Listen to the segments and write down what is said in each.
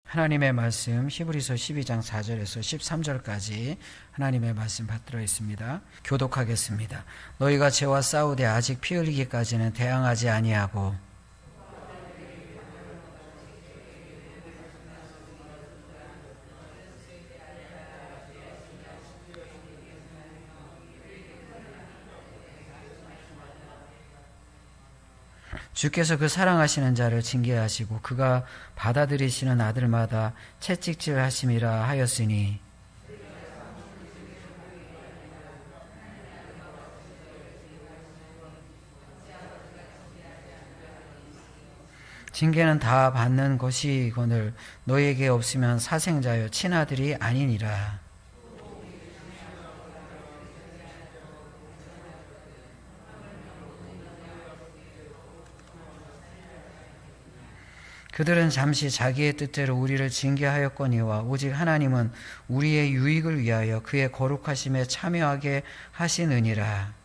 하나님의 말씀 히브리서 12장 4절에서 13절까지 하나님의 말씀 받들어 있습니다. 교독하겠습니다. 너희가 죄와 싸우되 아직 피 흘리기까지는 대항하지 아니하고 주께서 그 사랑하시는 자를 징계하시고 그가 받아들이시는 아들마다 채찍질 하심이라 하였으니 징계는 다 받는 것이거늘 너희에게 없으면 사생자여 친아들이 아니니라. 그들은 잠시 자기의 뜻대로 우리를 징계하였거니와 오직 하나님은 우리의 유익을 위하여 그의 거룩하심에 참여하게 하시느니라.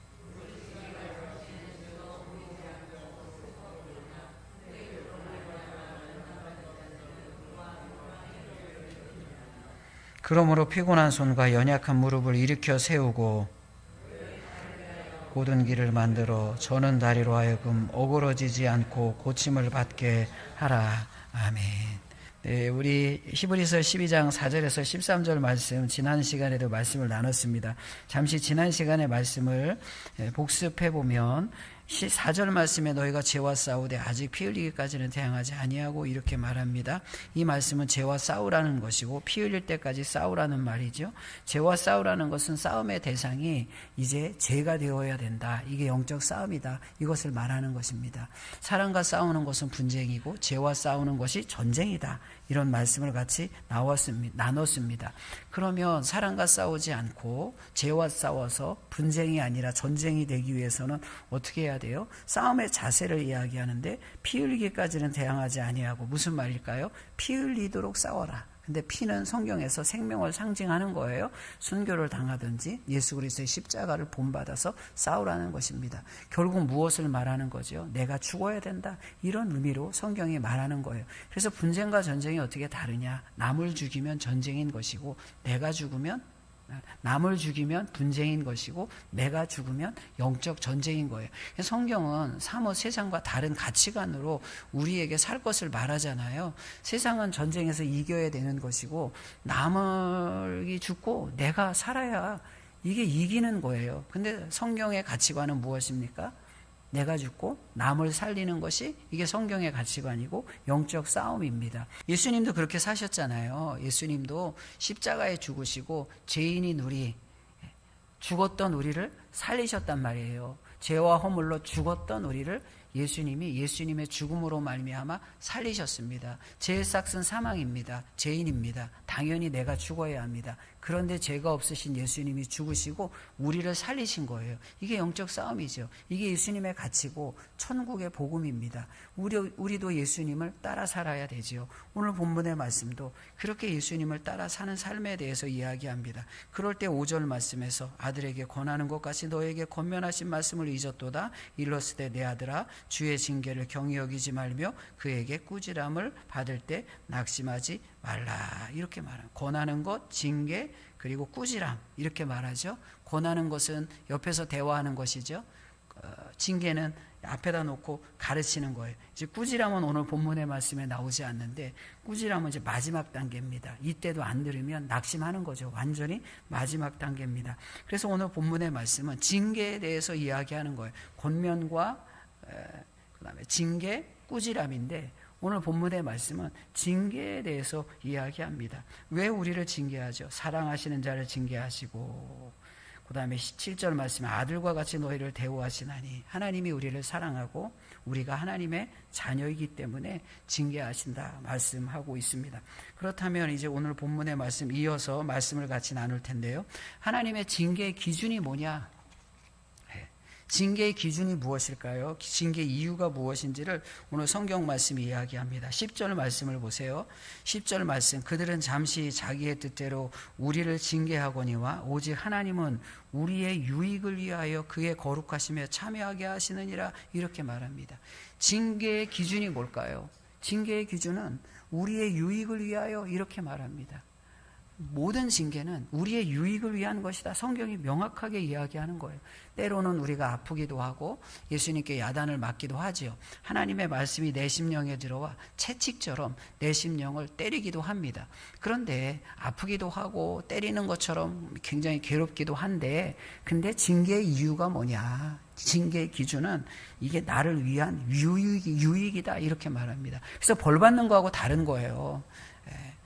그러므로 피곤한 손과 연약한 무릎을 일으켜 세우고 고든 길을 만들어 저는 다리로 하여금 어그러지지 않고 고침을 받게 하라. 아멘. 네, 우리 히브리서 12장 4절에서 13절 말씀 지난 시간에도 말씀을 나눴습니다. 잠시 지난 시간의 말씀을 복습해 보면 4절 말씀에 너희가 죄와 싸우되 아직 피 흘리기까지는 대항하지 아니하고 이렇게 말합니다. 이 말씀은 죄와 싸우라는 것이고 피 흘릴 때까지 싸우라는 말이죠. 죄와 싸우라는 것은 싸움의 대상이 이제 죄가 되어야 된다. 이게 영적 싸움이다. 이것을 말하는 것입니다. 사랑과 싸우는 것은 분쟁이고 죄와 싸우는 것이 전쟁이다. 이런 말씀을 같이 나눴습니다. 그러면 사랑과 싸우지 않고 죄와 싸워서 분쟁이 아니라 전쟁이 되기 위해서는 어떻게 해야 돼요? 싸움의 자세를 이야기하는데 피 흘리기까지는 대항하지 아니하고 무슨 말일까요? 피 흘리도록 싸워라. 근데 피는 성경에서 생명을 상징하는 거예요. 순교를 당하든지 예수 그리스도의 십자가를 본받아서 싸우라는 것입니다. 결국 무엇을 말하는 거죠? 내가 죽어야 된다. 이런 의미로 성경이 말하는 거예요. 그래서 분쟁과 전쟁이 어떻게 다르냐? 남을 죽이면 전쟁인 것이고 내가 죽으면 남을 죽이면 분쟁인 것이고 내가 죽으면 영적 전쟁인 거예요. 성경은 사뭇 세상과 다른 가치관으로 우리에게 살 것을 말하잖아요. 세상은 전쟁에서 이겨야 되는 것이고 남이 죽고 내가 살아야 이게 이기는 거예요. 근데 성경의 가치관은 무엇입니까? 내가 죽고 남을 살리는 것이 이게 성경의 가치관이고 영적 싸움입니다. 예수님도 그렇게 사셨잖아요. 예수님도 십자가에 죽으시고 죄인인 우리, 죽었던 우리를 살리셨단 말이에요. 죄와 허물로 죽었던 우리를 예수님이 예수님의 죽음으로 말미암아 살리셨습니다. 죄의 삭은 사망입니다. 죄인입니다. 당연히 내가 죽어야 합니다. 그런데 죄가 없으신 예수님이 죽으시고 우리를 살리신 거예요. 이게 영적 싸움이죠. 이게 예수님의 가치고 천국의 복음입니다. 우리도 예수님을 따라 살아야 되지요. 오늘 본문의 말씀도 그렇게 예수님을 따라 사는 삶에 대해서 이야기합니다. 그럴 때 5절 말씀에서 아들에게 권하는 것 같이 너에게 권면하신 말씀을 잊었도다. 일러스되 내 아들아 주의 징계를 경히 여기지 말며 그에게 꾸지람을 받을 때 낙심하지 말라. 이렇게 말합니다. 권하는 것, 징계, 그리고 꾸지람 이렇게 말하죠. 권하는 것은 옆에서 대화하는 것이죠. 징계는 앞에다 놓고 가르치는 거예요. 이제 꾸지람은 오늘 본문의 말씀에 나오지 않는데 꾸지람은 이제 마지막 단계입니다. 이때도 안 들으면 낙심하는 거죠. 완전히 마지막 단계입니다. 그래서 오늘 본문의 말씀은 징계에 대해서 이야기하는 거예요. 권면과 그다음에 징계, 꾸지람인데 오늘 본문의 말씀은 징계에 대해서 이야기합니다. 왜 우리를 징계하죠? 사랑하시는 자를 징계하시고 그 다음에 7절 말씀에 아들과 같이 너희를 대우하시나니 하나님이 우리를 사랑하고 우리가 하나님의 자녀이기 때문에 징계하신다 말씀하고 있습니다. 그렇다면 이제 오늘 본문의 말씀 이어서 말씀을 같이 나눌 텐데요. 하나님의 징계의 기준이 뭐냐? 징계의 기준이 무엇일까요? 징계의 이유가 무엇인지를 오늘 성경 말씀이 이야기합니다. 10절 말씀을 보세요. 10절 말씀 그들은 잠시 자기의 뜻대로 우리를 징계하거니와 오직 하나님은 우리의 유익을 위하여 그의 거룩하심에 참여하게 하시느니라 이렇게 말합니다. 징계의 기준이 뭘까요? 징계의 기준은 우리의 유익을 위하여 이렇게 말합니다. 모든 징계는 우리의 유익을 위한 것이다. 성경이 명확하게 이야기하는 거예요. 때로는 우리가 아프기도 하고 예수님께 야단을 맞기도 하지요. 하나님의 말씀이 내 심령에 들어와 채찍처럼 내 심령을 때리기도 합니다. 그런데 아프기도 하고 때리는 것처럼 굉장히 괴롭기도 한데, 근데 징계의 이유가 뭐냐? 징계의 기준은 이게 나를 위한 유익이다 이렇게 말합니다. 그래서 벌 받는 거하고 다른 거예요.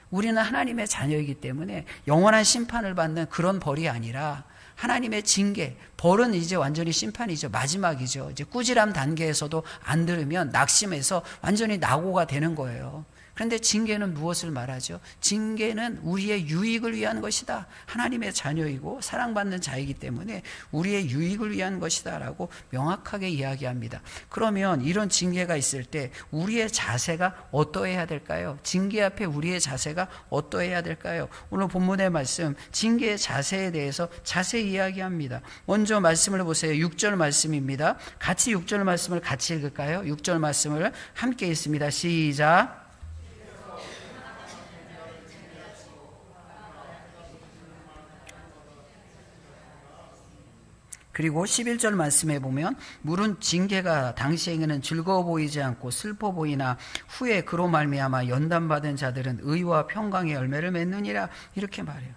우리는 하나님의 자녀이기 때문에 영원한 심판을 받는 그런 벌이 아니라 하나님의 징계, 벌은 이제 완전히 심판이죠. 마지막이죠. 이제 꾸지람 단계에서도 안 들으면 낙심해서 완전히 낙오가 되는 거예요. 그런데 징계는 무엇을 말하죠? 징계는 우리의 유익을 위한 것이다. 하나님의 자녀이고 사랑받는 자이기 때문에 우리의 유익을 위한 것이다 라고 명확하게 이야기합니다. 그러면 이런 징계가 있을 때 우리의 자세가 어떠해야 될까요? 징계 앞에 우리의 자세가 어떠해야 될까요? 오늘 본문의 말씀, 징계의 자세에 대해서 자세히 이야기합니다. 먼저 말씀을 보세요. 6절 말씀입니다. 같이 6절 말씀을 같이 읽을까요? 6절 말씀을 함께 읽습니다. 시작. 그리고 11절 말씀에 보면 물은 징계가 당시에는 즐거워 보이지 않고 슬퍼 보이나 후에 그로 말미암아 연단받은 자들은 의와 평강의 열매를 맺느니라 이렇게 말해요.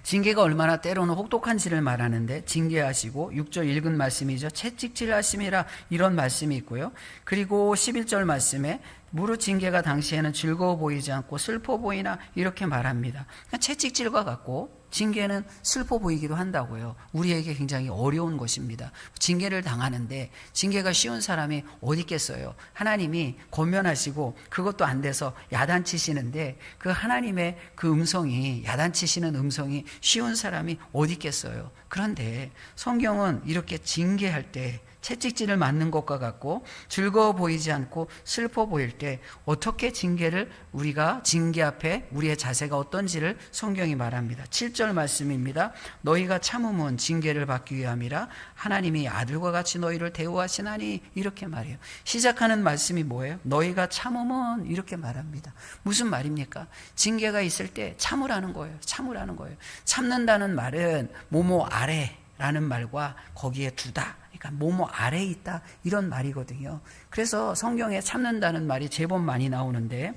징계가 얼마나 때로는 혹독한지를 말하는데 징계하시고 6절 읽은 말씀이죠. 채찍질 하심이라 이런 말씀이 있고요. 그리고 11절 말씀에 무릇 징계가 당시에는 즐거워 보이지 않고 슬퍼 보이나 이렇게 말합니다. 채찍질과 같고 징계는 슬퍼 보이기도 한다고요. 우리에게 굉장히 어려운 것입니다. 징계를 당하는데 징계가 쉬운 사람이 어디 있겠어요. 하나님이 권면하시고 그것도 안 돼서 야단치시는데 그 하나님의 그 음성이, 야단치시는 음성이 쉬운 사람이 어디 있겠어요. 그런데 성경은 이렇게 징계할 때 채찍질을 맞는 것과 같고 즐거워 보이지 않고 슬퍼 보일 때 어떻게 징계를 우리가 징계 앞에 우리의 자세가 어떤지를 성경이 말합니다. 7절 말씀입니다. 너희가 참음은 징계를 받기 위함이라 하나님이 아들과 같이 너희를 대우하시나니 이렇게 말해요. 시작하는 말씀이 뭐예요? 너희가 참음은 이렇게 말합니다. 무슨 말입니까? 징계가 있을 때 참으라는 거예요. 참으라는 거예요. 참는다는 말은 뭐뭐 아래라는 말과 거기에 두다. 그러니까 뭐뭐 아래에 있다 이런 말이거든요. 그래서 성경에 참는다는 말이 제법 많이 나오는데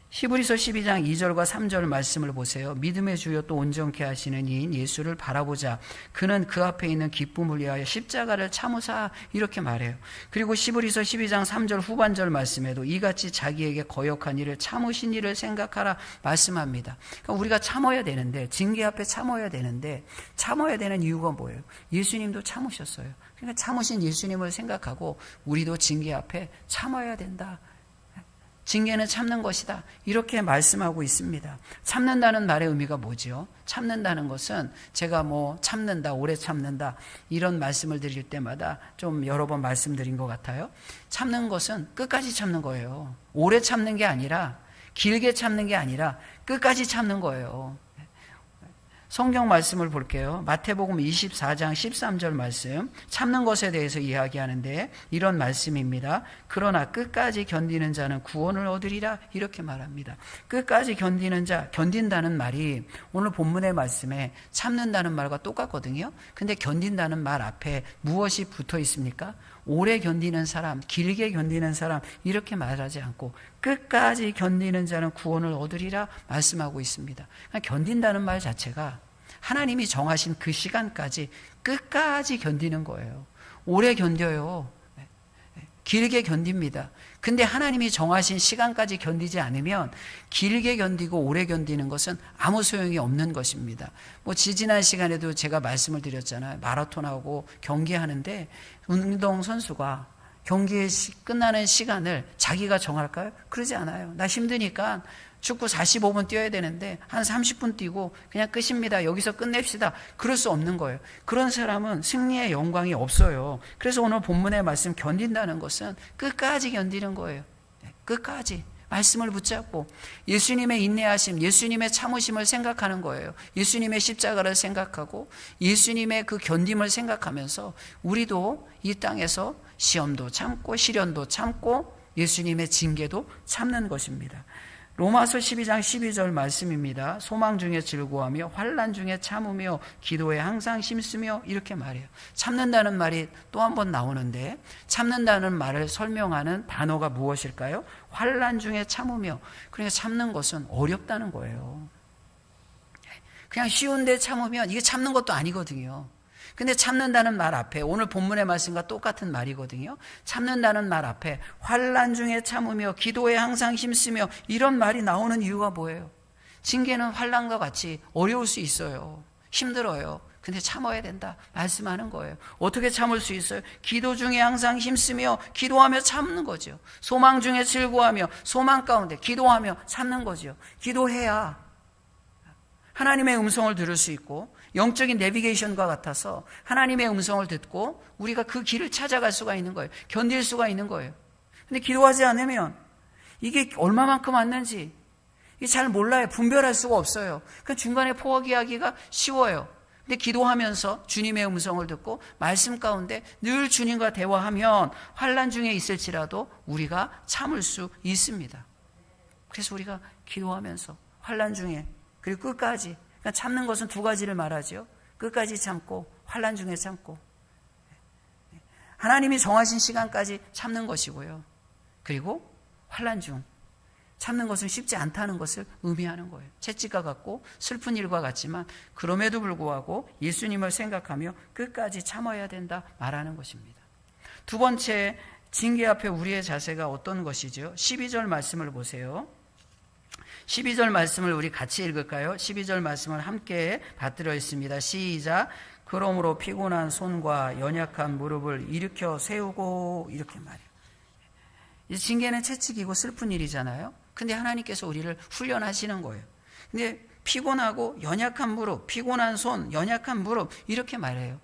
히브리서 12장 2절과 3절 말씀을 보세요. 믿음의 주여 또 온전케 하시는 이인 예수를 바라보자. 그는 그 앞에 있는 기쁨을 위하여 십자가를 참으사 이렇게 말해요. 그리고 히브리서 12장 3절 후반절 말씀에도 이같이 자기에게 거역한 일을 참으신 일을 생각하라 말씀합니다. 그러니까 우리가 참아야 되는데 징계 앞에 참아야 되는데 참아야 되는 이유가 뭐예요? 예수님도 참으셨어요. 그러니까 참으신 예수님을 생각하고 우리도 징계 앞에 참아야 된다. 징계는 참는 것이다. 이렇게 말씀하고 있습니다. 참는다는 말의 의미가 뭐죠? 참는다는 것은 제가 참는다, 오래 참는다 이런 말씀을 드릴 때마다 좀 여러 번 말씀드린 것 같아요. 참는 것은 끝까지 참는 거예요. 오래 참는 게 아니라 길게 참는 게 아니라 끝까지 참는 거예요. 성경 말씀을 볼게요. 마태복음 24장 13절 말씀, 참는 것에 대해서 이야기하는데 이런 말씀입니다. 그러나 끝까지 견디는 자는 구원을 얻으리라 이렇게 말합니다. 끝까지 견디는 자, 견딘다는 말이 오늘 본문의 말씀에 참는다는 말과 똑같거든요. 근데 견딘다는 말 앞에 무엇이 붙어 있습니까? 오래 견디는 사람, 길게 견디는 사람 이렇게 말하지 않고 끝까지 견디는 자는 구원을 얻으리라 말씀하고 있습니다. 견딘다는 말 자체가 하나님이 정하신 그 시간까지 끝까지 견디는 거예요. 오래 견뎌요. 길게 견딥니다. 근데 하나님이 정하신 시간까지 견디지 않으면 길게 견디고 오래 견디는 것은 아무 소용이 없는 것입니다. 지지난 시간에도 제가 말씀을 드렸잖아요. 마라톤하고 경기하는데 운동선수가 경기 끝나는 시간을 자기가 정할까요? 그러지 않아요. 나 힘드니까 축구 45분 뛰어야 되는데 한 30분 뛰고 그냥 끝입니다. 여기서 끝냅시다. 그럴 수 없는 거예요. 그런 사람은 승리의 영광이 없어요. 그래서 오늘 본문의 말씀 견딘다는 것은 끝까지 견디는 거예요. 끝까지. 말씀을 붙잡고 예수님의 인내하심, 예수님의 참으심을 생각하는 거예요. 예수님의 십자가를 생각하고 예수님의 그 견딤을 생각하면서 우리도 이 땅에서 시험도 참고 시련도 참고 예수님의 징계도 참는 것입니다. 로마서 12장 12절 말씀입니다. 소망 중에 즐거워하며 환난 중에 참으며 기도에 항상 힘쓰며 이렇게 말해요. 참는다는 말이 또 한 번 나오는데 참는다는 말을 설명하는 단어가 무엇일까요? 환난 중에 참으며. 그러니까 참는 것은 어렵다는 거예요. 그냥 쉬운데 참으면 이게 참는 것도 아니거든요. 근데 참는다는 말 앞에 오늘 본문의 말씀과 똑같은 말이거든요. 참는다는 말 앞에 환난 중에 참으며 기도에 항상 힘쓰며 이런 말이 나오는 이유가 뭐예요? 징계는 환난과 같이 어려울 수 있어요. 힘들어요. 근데 참아야 된다 말씀하는 거예요. 어떻게 참을 수 있어요? 기도 중에 항상 힘쓰며 기도하며 참는 거죠. 소망 중에 즐거워하며 소망 가운데 기도하며 참는 거죠. 기도해야 하나님의 음성을 들을 수 있고 영적인 내비게이션과 같아서 하나님의 음성을 듣고 우리가 그 길을 찾아갈 수가 있는 거예요. 견딜 수가 있는 거예요. 근데 기도하지 않으면 이게 얼마만큼 왔는지 이게 잘 몰라요. 분별할 수가 없어요. 그러니까 중간에 포기하기가 쉬워요. 근데 기도하면서 주님의 음성을 듣고 말씀 가운데 늘 주님과 대화하면 환난 중에 있을지라도 우리가 참을 수 있습니다. 그래서 우리가 기도하면서 환난 중에 그리고 끝까지, 그러니까 참는 것은 두 가지를 말하죠. 끝까지 참고 환난 중에 참고 하나님이 정하신 시간까지 참는 것이고요. 그리고 환난 중 참는 것은 쉽지 않다는 것을 의미하는 거예요. 채찍과 같고 슬픈 일과 같지만 그럼에도 불구하고 예수님을 생각하며 끝까지 참아야 된다 말하는 것입니다. 두 번째, 징계 앞에 우리의 자세가 어떤 것이죠? 12절 말씀을 보세요. 12절 말씀을 우리 같이 읽을까요? 12절 말씀을 함께 받들어 있습니다. 시작. 그러므로 피곤한 손과 연약한 무릎을 일으켜 세우고 이렇게 말해요. 징계는 채찍이고 슬픈 일이잖아요. 근데 하나님께서 우리를 훈련하시는 거예요. 근데 피곤하고 연약한 무릎, 피곤한 손, 연약한 무릎 이렇게 말해요.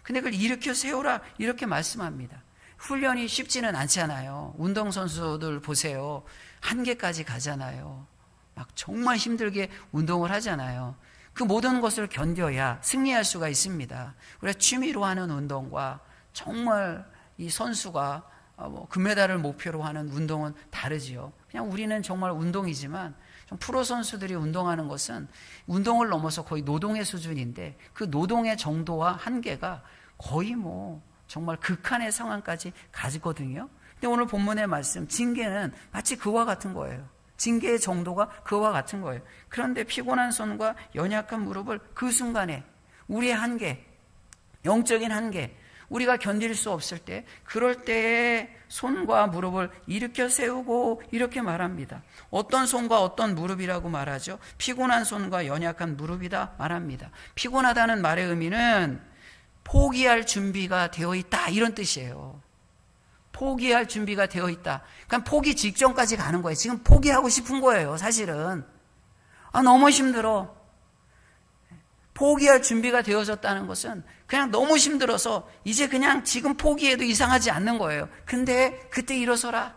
근데 그걸 일으켜 세우라 이렇게 말씀합니다. 훈련이 쉽지는 않잖아요. 운동선수들 보세요. 한계까지 가잖아요. 막 정말 힘들게 운동을 하잖아요. 그 모든 것을 견뎌야 승리할 수가 있습니다. 우리가 취미로 하는 운동과 정말 이 선수가 금메달을 목표로 하는 운동은 다르지요. 그냥 우리는 정말 운동이지만 프로 선수들이 운동하는 것은 운동을 넘어서 거의 노동의 수준인데 그 노동의 정도와 한계가 거의 정말 극한의 상황까지 가지거든요. 근데 오늘 본문의 말씀, 징계는 마치 그와 같은 거예요. 징계의 정도가 그와 같은 거예요. 그런데 피곤한 손과 연약한 무릎을 그 순간에 우리의 한계, 영적인 한계, 우리가 견딜 수 없을 때 그럴 때에 손과 무릎을 일으켜 세우고 이렇게 말합니다. 어떤 손과 어떤 무릎이라고 말하죠? 피곤한 손과 연약한 무릎이다 말합니다. 피곤하다는 말의 의미는 포기할 준비가 되어 있다 이런 뜻이에요. 포기할 준비가 되어 있다. 그러니까 포기 직전까지 가는 거예요. 지금 포기하고 싶은 거예요. 사실은 너무 힘들어. 포기할 준비가 되어졌다는 것은 그냥 너무 힘들어서 이제 그냥 지금 포기해도 이상하지 않는 거예요. 근데 그때 일어서라.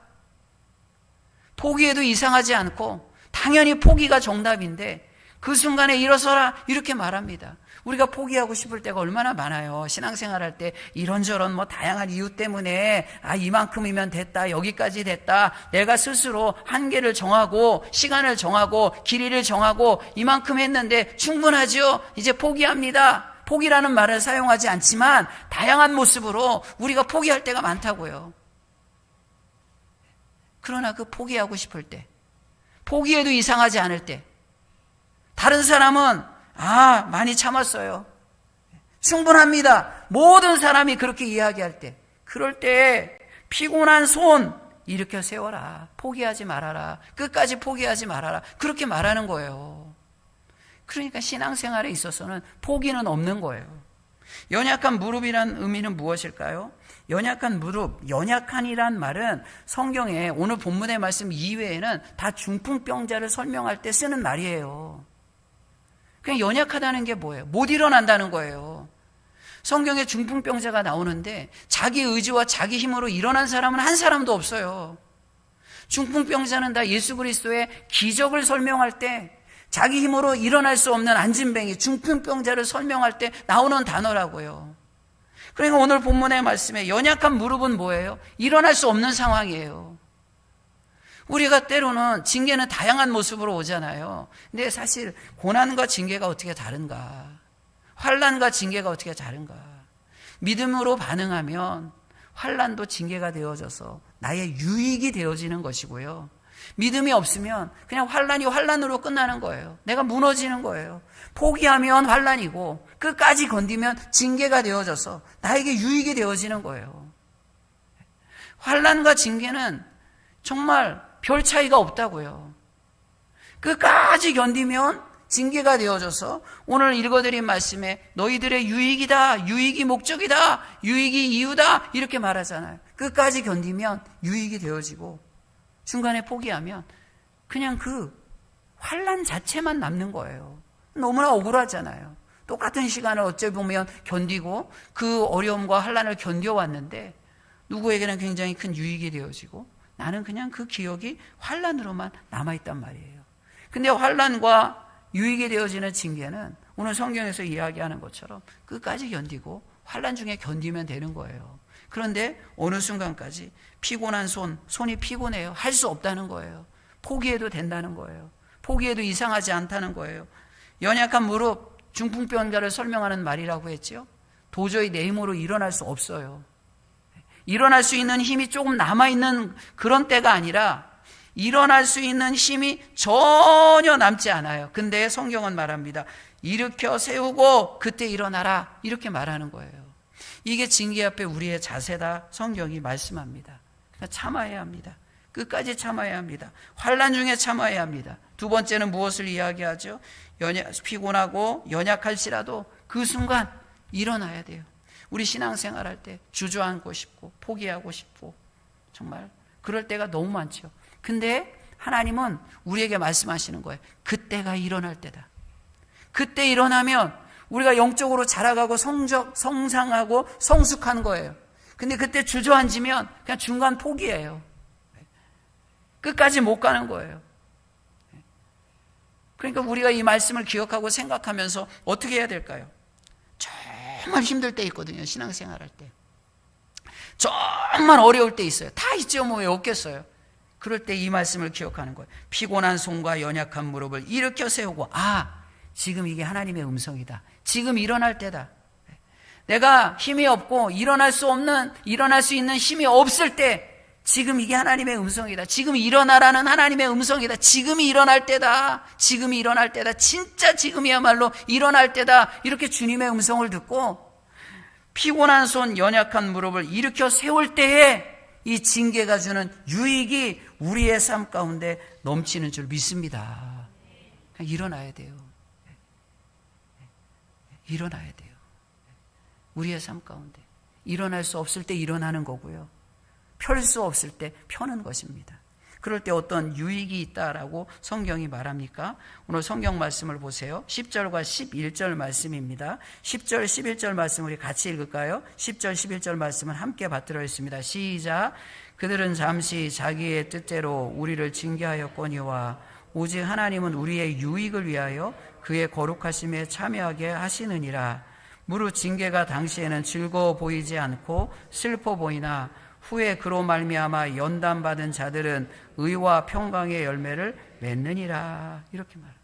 포기해도 이상하지 않고 당연히 포기가 정답인데 그 순간에 일어서라 이렇게 말합니다. 우리가 포기하고 싶을 때가 얼마나 많아요. 신앙생활할 때 이런저런 다양한 이유 때문에 이만큼이면 됐다, 여기까지 됐다, 내가 스스로 한계를 정하고 시간을 정하고 길이를 정하고 이만큼 했는데 충분하죠. 이제 포기합니다. 포기라는 말을 사용하지 않지만 다양한 모습으로 우리가 포기할 때가 많다고요. 그러나 그 포기하고 싶을 때, 포기해도 이상하지 않을 때, 다른 사람은 많이 참았어요. 충분합니다. 모든 사람이 그렇게 이야기할 때, 그럴 때 피곤한 손 일으켜 세워라. 포기하지 말아라. 끝까지 포기하지 말아라. 그렇게 말하는 거예요. 그러니까 신앙생활에 있어서는 포기는 없는 거예요. 연약한 무릎이란 의미는 무엇일까요? 연약한 무릎, 연약한이란 말은 성경에 오늘 본문의 말씀 이외에는 다 중풍병자를 설명할 때 쓰는 말이에요. 그냥 연약하다는 게 뭐예요? 못 일어난다는 거예요. 성경에 중풍병자가 나오는데 자기 의지와 자기 힘으로 일어난 사람은 한 사람도 없어요. 중풍병자는 다 예수 그리스도의 기적을 설명할 때 자기 힘으로 일어날 수 없는 안진뱅이, 중풍병자를 설명할 때 나오는 단어라고요. 그러니까 오늘 본문의 말씀에 연약한 무릎은 뭐예요? 일어날 수 없는 상황이에요. 우리가 때로는 징계는 다양한 모습으로 오잖아요. 근데 사실 고난과 징계가 어떻게 다른가? 환난과 징계가 어떻게 다른가? 믿음으로 반응하면 환난도 징계가 되어져서 나의 유익이 되어지는 것이고요. 믿음이 없으면 그냥 환난이 환난으로 끝나는 거예요. 내가 무너지는 거예요. 포기하면 환난이고 끝까지 견디면 징계가 되어져서 나에게 유익이 되어지는 거예요. 환난과 징계는 정말 별 차이가 없다고요. 끝까지 견디면 징계가 되어져서 오늘 읽어드린 말씀에 너희들의 유익이다, 유익이 목적이다, 유익이 이유다 이렇게 말하잖아요. 끝까지 견디면 유익이 되어지고 중간에 포기하면 그냥 그 환난 자체만 남는 거예요. 너무나 억울하잖아요. 똑같은 시간을 어찌 보면 견디고 그 어려움과 환난을 견뎌왔는데 누구에게는 굉장히 큰 유익이 되어지고 나는 그냥 그 기억이 환난으로만 남아있단 말이에요. 근데 환난과 유익이 되어지는 징계는 오늘 성경에서 이야기하는 것처럼 끝까지 견디고 환난 중에 견디면 되는 거예요. 그런데 어느 순간까지 피곤한 손이 피곤해요. 할 수 없다는 거예요. 포기해도 된다는 거예요. 포기해도 이상하지 않다는 거예요. 연약한 무릎, 중풍병자를 설명하는 말이라고 했죠. 도저히 내 힘으로 일어날 수 없어요. 일어날 수 있는 힘이 조금 남아있는 그런 때가 아니라 일어날 수 있는 힘이 전혀 남지 않아요. 근데 성경은 말합니다. 일으켜 세우고 그때 일어나라 이렇게 말하는 거예요. 이게 징계 앞에 우리의 자세다 성경이 말씀합니다. 그러니까 참아야 합니다. 끝까지 참아야 합니다. 환난 중에 참아야 합니다. 두 번째는 무엇을 이야기하죠? 피곤하고 연약할지라도 그 순간 일어나야 돼요. 우리 신앙생활할 때 주저앉고 싶고 포기하고 싶고 정말 그럴 때가 너무 많죠. 근데 하나님은 우리에게 말씀하시는 거예요. 그때가 일어날 때다. 그때 일어나면 우리가 영적으로 자라가고 성장하고 성숙한 거예요. 근데 그때 주저앉으면 그냥 중간 포기예요. 끝까지 못 가는 거예요. 그러니까 우리가 이 말씀을 기억하고 생각하면서 어떻게 해야 될까요? 정말 힘들 때 있거든요. 신앙생활 할 때. 정말 어려울 때 있어요. 다 있죠. 뭐 왜 없겠어요. 그럴 때 이 말씀을 기억하는 거예요. 피곤한 손과 연약한 무릎을 일으켜 세우고 지금 이게 하나님의 음성이다. 지금 일어날 때다. 내가 힘이 없고 일어날 수 있는 힘이 없을 때 지금 이게 하나님의 음성이다. 지금 일어나라는 하나님의 음성이다. 지금이 일어날 때다. 지금이 일어날 때다. 진짜 지금이야말로 일어날 때다. 이렇게 주님의 음성을 듣고 피곤한 손, 연약한 무릎을 일으켜 세울 때에 이 징계가 주는 유익이 우리의 삶 가운데 넘치는 줄 믿습니다. 그냥 일어나야 돼요. 일어나야 돼요. 우리의 삶 가운데 일어날 수 없을 때 일어나는 거고요. 펼 수 없을 때 펴는 것입니다. 그럴 때 어떤 유익이 있다라고 성경이 말합니까? 오늘 성경 말씀을 보세요. 10절과 11절 말씀입니다. 10절, 11절 말씀 우리 같이 읽을까요? 10절, 11절 말씀은 함께 받들어 있습니다. 시작. 그들은 잠시 자기의 뜻대로 우리를 징계하였거니와 오직 하나님은 우리의 유익을 위하여 그의 거룩하심에 참여하게 하시느니라. 무릇 징계가 당시에는 즐거워 보이지 않고 슬퍼 보이나 후에 그로 말미암아 연단받은 자들은 의와 평강의 열매를 맺느니라. 이렇게 말합니다.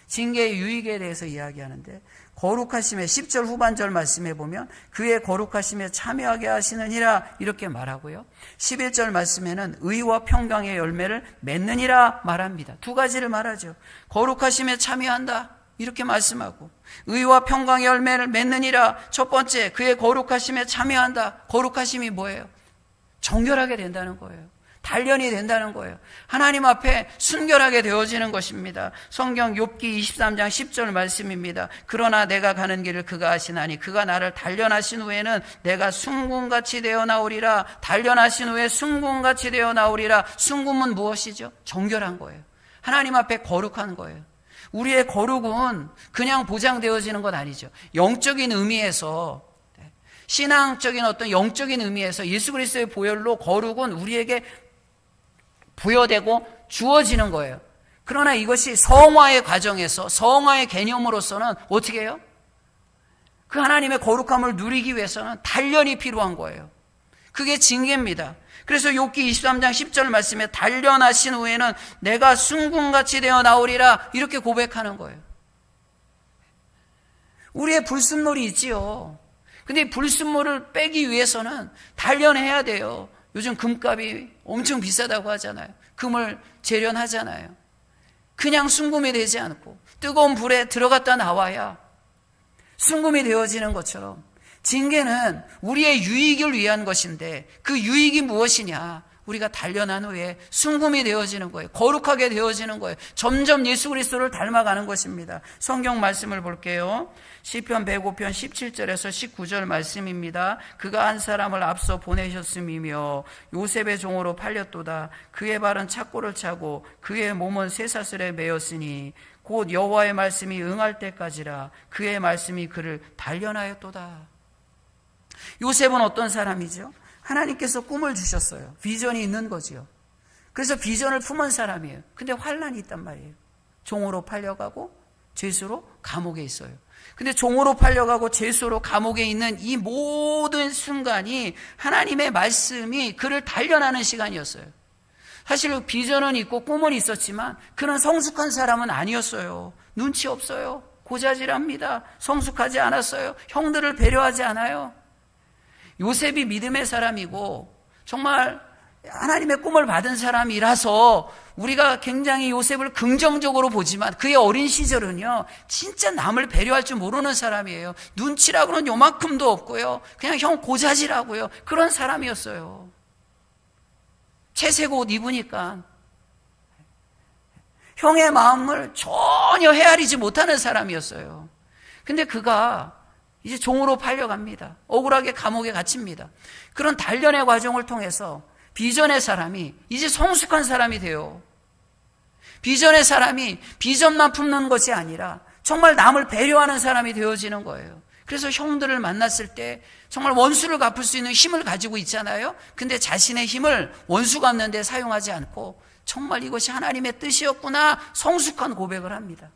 징계의 유익에 대해서 이야기하는데 거룩하심에 10절 후반절 말씀에 보면 그의 거룩하심에 참여하게 하시느니라 이렇게 말하고요. 11절 말씀에는 의와 평강의 열매를 맺느니라 말합니다. 두 가지를 말하죠. 거룩하심에 참여한다 이렇게 말씀하고 의와 평강의 열매를 맺느니라. 첫 번째 그의 거룩하심에 참여한다. 거룩하심이 뭐예요? 정결하게 된다는 거예요. 단련이 된다는 거예요. 하나님 앞에 순결하게 되어지는 것입니다. 성경 욥기 23장 10절 말씀입니다. 그러나 내가 가는 길을 그가 아시나니 그가 나를 단련하신 후에는 내가 순금같이 되어 나오리라. 단련하신 후에 순금같이 되어 나오리라. 순금은 무엇이죠? 정결한 거예요. 하나님 앞에 거룩한 거예요. 우리의 거룩은 그냥 보장되어지는 건 아니죠. 영적인 의미에서 신앙적인 어떤 영적인 의미에서 예수 그리스도의 보혈로 거룩은 우리에게 부여되고 주어지는 거예요. 그러나 이것이 성화의 과정에서 성화의 개념으로서는 어떻게 해요? 그 하나님의 거룩함을 누리기 위해서는 단련이 필요한 거예요. 그게 징계입니다. 그래서 욥기 23장 10절 말씀에 단련하신 후에는 내가 순금같이 되어 나오리라 이렇게 고백하는 거예요. 우리의 불순물이 있지요. 근데 이 불순물을 빼기 위해서는 단련해야 돼요. 요즘 금값이 엄청 비싸다고 하잖아요. 금을 재련하잖아요. 그냥 순금이 되지 않고 뜨거운 불에 들어갔다 나와야 순금이 되어지는 것처럼 징계는 우리의 유익을 위한 것인데 그 유익이 무엇이냐? 우리가 단련한 후에 순금이 되어지는 거예요. 거룩하게 되어지는 거예요. 점점 예수 그리스도를 닮아가는 것입니다. 성경 말씀을 볼게요. 시편 105편 17절에서 19절 말씀입니다. 그가 한 사람을 앞서 보내셨음이며 요셉의 종으로 팔렸도다. 그의 발은 착고를 차고 그의 몸은 쇠사슬에 매였으니 곧 여호와의 말씀이 응할 때까지라. 그의 말씀이 그를 단련하였도다. 요셉은 어떤 사람이죠? 하나님께서 꿈을 주셨어요. 비전이 있는 거지요. 그래서 비전을 품은 사람이에요. 근데 환난이 있단 말이에요. 종으로 팔려가고 죄수로 감옥에 있어요. 근데 종으로 팔려가고 죄수로 감옥에 있는 이 모든 순간이 하나님의 말씀이 그를 단련하는 시간이었어요. 사실 비전은 있고 꿈은 있었지만 그는 성숙한 사람은 아니었어요. 눈치 없어요. 고자질합니다. 성숙하지 않았어요. 형들을 배려하지 않아요. 요셉이 믿음의 사람이고 정말 하나님의 꿈을 받은 사람이라서 우리가 굉장히 요셉을 긍정적으로 보지만 그의 어린 시절은요 진짜 남을 배려할 줄 모르는 사람이에요. 눈치라고는 요만큼도 없고요. 그냥 형 고자질하고요. 그런 사람이었어요. 채색 옷 입으니까 형의 마음을 전혀 헤아리지 못하는 사람이었어요. 근데 그가 이제 종으로 팔려갑니다. 억울하게 감옥에 갇힙니다. 그런 단련의 과정을 통해서 비전의 사람이 이제 성숙한 사람이 돼요. 비전의 사람이 비전만 품는 것이 아니라 정말 남을 배려하는 사람이 되어지는 거예요. 그래서 형들을 만났을 때 정말 원수를 갚을 수 있는 힘을 가지고 있잖아요. 근데 자신의 힘을 원수 갚는 데 사용하지 않고 정말 이것이 하나님의 뜻이었구나 성숙한 고백을 합니다.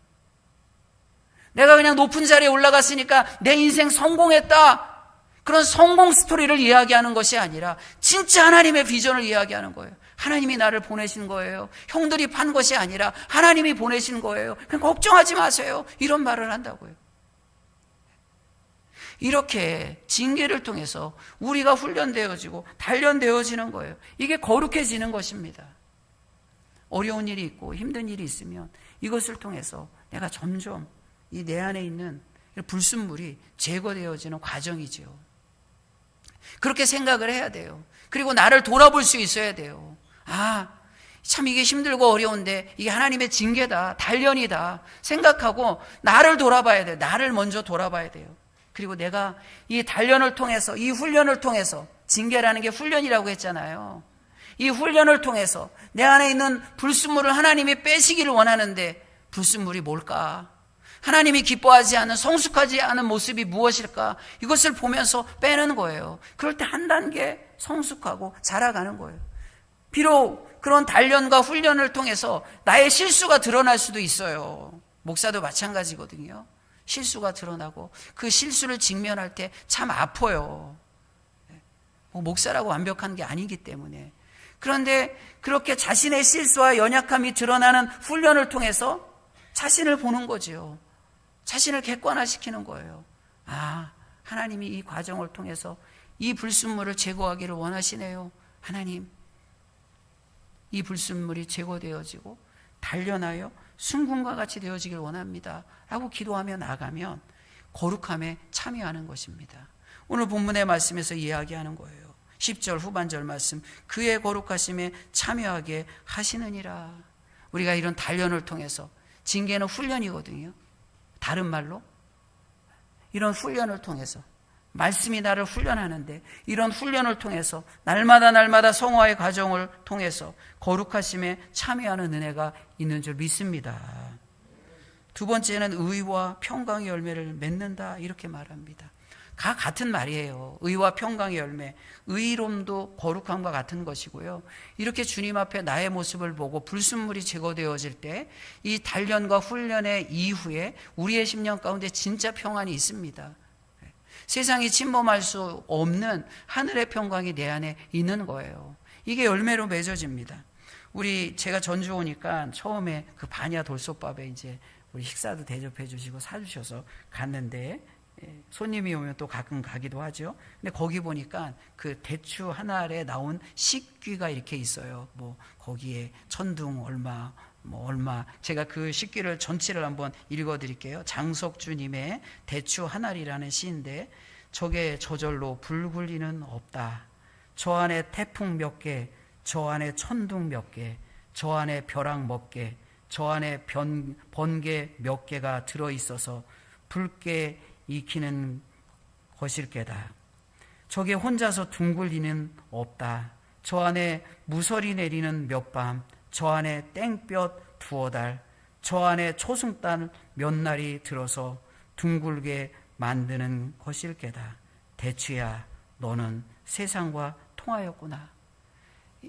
내가 그냥 높은 자리에 올라갔으니까 내 인생 성공했다. 그런 성공 스토리를 이야기하는 것이 아니라 진짜 하나님의 비전을 이야기하는 거예요. 하나님이 나를 보내신 거예요. 형들이 판 것이 아니라 하나님이 보내신 거예요. 그냥 걱정하지 마세요. 이런 말을 한다고요. 이렇게 징계를 통해서 우리가 훈련되어지고 단련되어지는 거예요. 이게 거룩해지는 것입니다. 어려운 일이 있고 힘든 일이 있으면 이것을 통해서 내가 점점 이 내 안에 있는 불순물이 제거되어지는 과정이지요. 그렇게 생각을 해야 돼요. 그리고 나를 돌아볼 수 있어야 돼요. 아, 참 이게 힘들고 어려운데 이게 하나님의 징계다, 단련이다 생각하고 나를 돌아봐야 돼요. 나를 먼저 돌아봐야 돼요. 그리고 내가 이 단련을 통해서, 이 훈련을 통해서, 징계라는 게 훈련이라고 했잖아요. 이 훈련을 통해서 내 안에 있는 불순물을 하나님이 빼시기를 원하는데 불순물이 뭘까? 하나님이 기뻐하지 않은, 성숙하지 않은 모습이 무엇일까? 이것을 보면서 빼는 거예요. 그럴 때 한 단계 성숙하고 자라가는 거예요. 비록 그런 단련과 훈련을 통해서 나의 실수가 드러날 수도 있어요. 목사도 마찬가지거든요. 실수가 드러나고 그 실수를 직면할 때 참 아파요. 목사라고 완벽한 게 아니기 때문에. 그런데 그렇게 자신의 실수와 연약함이 드러나는 훈련을 통해서 자신을 보는 거지요. 자신을 객관화시키는 거예요. 아, 하나님이 이 과정을 통해서 이 불순물을 제거하기를 원하시네요. 하나님, 이 불순물이 제거되어지고 단련하여 순금과 같이 되어지길 원합니다. 라고 기도하며 나가면 거룩함에 참여하는 것입니다. 오늘 본문의 말씀에서 이야기하는 거예요. 10절 후반절 말씀, 그의 거룩하심에 참여하게 하시느니라. 우리가 이런 단련을 통해서, 징계는 훈련이거든요. 다른 말로 이런 훈련을 통해서, 말씀이 나를 훈련하는데 이런 훈련을 통해서 날마다 성화의 과정을 통해서 거룩하심에 참여하는 은혜가 있는 줄 믿습니다. 두 번째는 의와 평강의 열매를 맺는다, 이렇게 말합니다. 같은 말이에요. 의와 평강의 열매. 의로움도 거룩함과 같은 것이고요. 이렇게 주님 앞에 나의 모습을 보고 불순물이 제거되어질 때 이 단련과 훈련의 이후에 우리의 심령 가운데 진짜 평안이 있습니다. 세상이 침범할 수 없는 하늘의 평강이 내 안에 있는 거예요. 이게 열매로 맺어집니다. 제가 전주 오니까 처음에 그 반야 돌솥밥에 이제 우리 식사도 대접해 주시고 사주셔서 갔는데, 손님이 오면 또 가끔 가기도 하죠. 근데 거기 보니까 그 대추 한 알에 나온 식귀가 이렇게 있어요. 뭐 거기에 천둥 얼마, 뭐 얼마. 제가 그 식귀를 전체를 한번 읽어드릴게요. 장석주님의 대추 한 알이라는 시인데, 저게 저절로 불 굴리는 없다. 저 안에 태풍 몇 개, 저 안에 천둥 몇 개, 저 안에 벼락 몇 개, 저 안에 번개 몇 개가 들어있어서 붉게 익히는 것일 게다. 저게 혼자서 둥글리는 없다. 저 안에 무서리 내리는 몇 밤, 저 안에 땡볕 두어 달, 저 안에 초승달 몇 날이 들어서 둥글게 만드는 것일 게다. 대추야, 너는 세상과 통하였구나.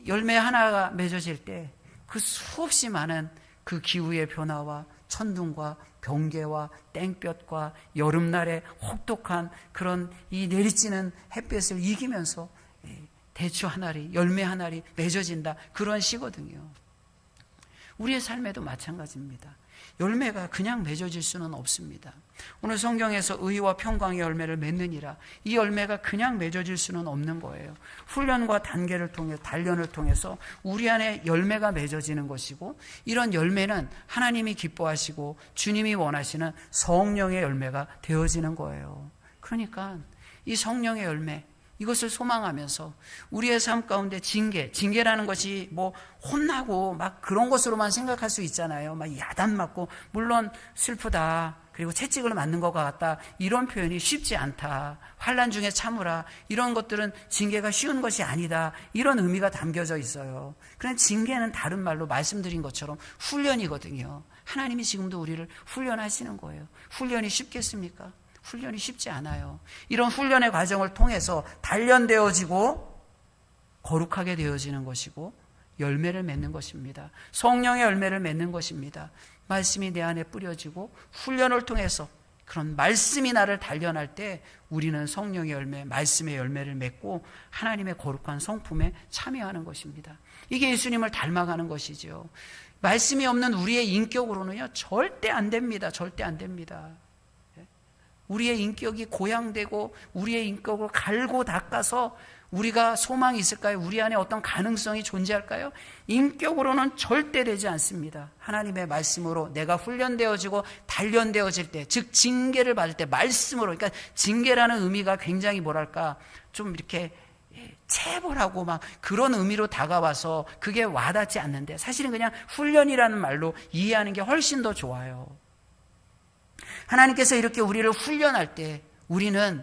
열매 하나가 맺어질 때 그 수없이 많은 그 기후의 변화와 천둥과 번개와 땡볕과 여름날의 혹독한 그런 이 내리쬐는 햇볕을 이기면서 대추 한 알이, 열매 한 알이 맺어진다, 그런 시거든요. 우리의 삶에도 마찬가지입니다. 열매가 그냥 맺어질 수는 없습니다. 오늘 성경에서 의와 평강의 열매를 맺느니라, 이 열매가 그냥 맺어질 수는 없는 거예요. 훈련과 단계를 통해 단련을 통해서 우리 안에 열매가 맺어지는 것이고, 이런 열매는 하나님이 기뻐하시고 주님이 원하시는 성령의 열매가 되어지는 거예요. 그러니까 이 성령의 열매, 이것을 소망하면서 우리의 삶 가운데 징계라는 것이 뭐 혼나고 막 그런 것으로만 생각할 수 있잖아요. 막 야단 맞고, 물론 슬프다, 그리고 채찍을 맞는 것 같다, 이런 표현이 쉽지 않다, 환난 중에 참으라, 이런 것들은 징계가 쉬운 것이 아니다, 이런 의미가 담겨져 있어요. 그런데 징계는 다른 말로 말씀드린 것처럼 훈련이거든요. 하나님이 지금도 우리를 훈련하시는 거예요. 훈련이 쉽겠습니까? 훈련이 쉽지 않아요. 이런 훈련의 과정을 통해서 단련되어지고 거룩하게 되어지는 것이고 열매를 맺는 것입니다. 성령의 열매를 맺는 것입니다. 말씀이 내 안에 뿌려지고 훈련을 통해서 그런 말씀이 나를 단련할 때 우리는 성령의 열매, 말씀의 열매를 맺고 하나님의 거룩한 성품에 참여하는 것입니다. 이게 예수님을 닮아가는 것이죠. 말씀이 없는 우리의 인격으로는요, 절대 안 됩니다. 절대 안 됩니다. 우리의 인격이 고양되고 우리의 인격을 갈고 닦아서 우리가 소망이 있을까요? 우리 안에 어떤 가능성이 존재할까요? 인격으로는 절대 되지 않습니다. 하나님의 말씀으로 내가 훈련되어지고 단련되어질 때, 즉 징계를 받을 때 말씀으로, 그러니까 징계라는 의미가 굉장히 뭐랄까 좀 이렇게 체벌하고 막 그런 의미로 다가와서 그게 와닿지 않는데, 사실은 그냥 훈련이라는 말로 이해하는 게 훨씬 더 좋아요. 하나님께서 이렇게 우리를 훈련할 때 우리는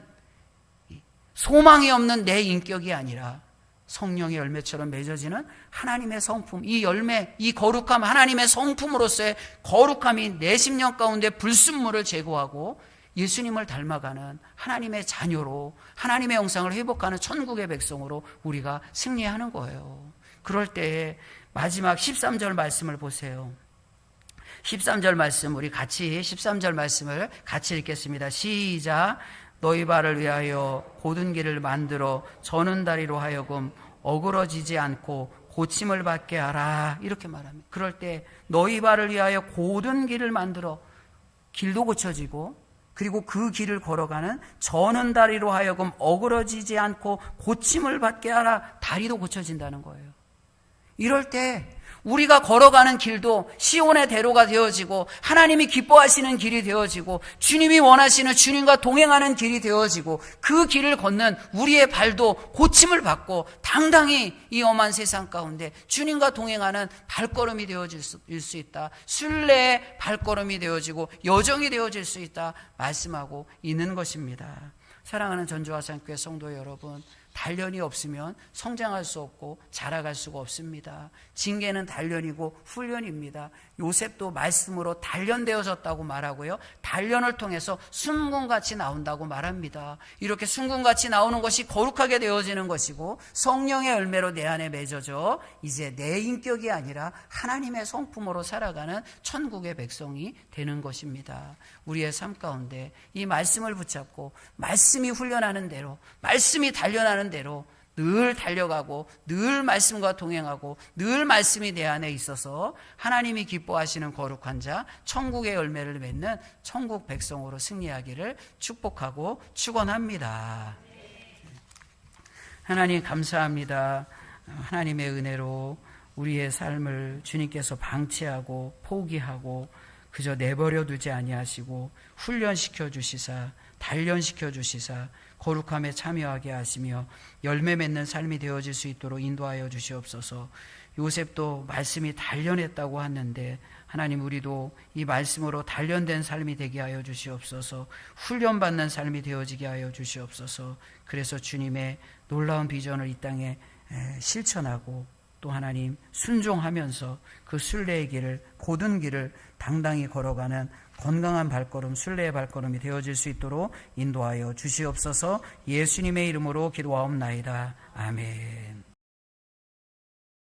소망이 없는 내 인격이 아니라 성령의 열매처럼 맺어지는 하나님의 성품, 이 열매, 이 거룩함, 하나님의 성품으로서의 거룩함이 내 심령 가운데 불순물을 제거하고 예수님을 닮아가는 하나님의 자녀로, 하나님의 형상을 회복하는 천국의 백성으로 우리가 승리하는 거예요. 그럴 때 마지막 13절 말씀을 보세요. 13절 말씀, 우리 같이 13절 말씀을 같이 읽겠습니다. 시작. 너희 발을 위하여 곧은 길을 만들어 저는 다리로 하여금 어그러지지 않고 고침을 받게 하라, 이렇게 말합니다. 그럴 때 너희 발을 위하여 곧은 길을 만들어, 길도 고쳐지고 그리고 그 길을 걸어가는 저는 다리로 하여금 어그러지지 않고 고침을 받게 하라, 다리도 고쳐진다는 거예요. 이럴 때 우리가 걸어가는 길도 시온의 대로가 되어지고 하나님이 기뻐하시는 길이 되어지고 주님이 원하시는, 주님과 동행하는 길이 되어지고 그 길을 걷는 우리의 발도 고침을 받고 당당히 이 험한 세상 가운데 주님과 동행하는 발걸음이 되어질 수 있다, 순례의 발걸음이 되어지고 여정이 되어질 수 있다 말씀하고 있는 것입니다. 사랑하는 전주화산교회 성도 여러분, 단련이 없으면 성장할 수 없고 자라갈 수가 없습니다. 징계는 단련이고 훈련입니다. 요셉도 말씀으로 단련되어졌다고 말하고요, 단련을 통해서 순금같이 나온다고 말합니다. 이렇게 순금같이 나오는 것이 거룩하게 되어지는 것이고 성령의 열매로 내 안에 맺어져 이제 내 인격이 아니라 하나님의 성품으로 살아가는 천국의 백성이 되는 것입니다. 우리의 삶 가운데 이 말씀을 붙잡고 말씀이 훈련하는 대로, 말씀이 단련하는 대로 늘 달려가고 늘 말씀과 동행하고 늘 말씀이 내 안에 있어서 하나님이 기뻐하시는 거룩한 자, 천국의 열매를 맺는 천국 백성으로 승리하기를 축복하고 축원합니다. 하나님 감사합니다. 하나님의 은혜로 우리의 삶을 주님께서 방치하고 포기하고 그저 내버려 두지 아니하시고 훈련시켜 주시사, 단련시켜 주시사 거룩함에 참여하게 하시며 열매 맺는 삶이 되어질 수 있도록 인도하여 주시옵소서. 요셉도 말씀이 단련했다고 하는데 하나님, 우리도 이 말씀으로 단련된 삶이 되게 하여 주시옵소서. 훈련받는 삶이 되어지게 하여 주시옵소서. 그래서 주님의 놀라운 비전을 이 땅에 실천하고 또 하나님 순종하면서 그 순례의 길을, 고든 길을 당당히 걸어가는 건강한 발걸음, 순례의 발걸음이 되어질 수 있도록 인도하여 주시옵소서. 예수님의 이름으로 기도하옵나이다. 아멘.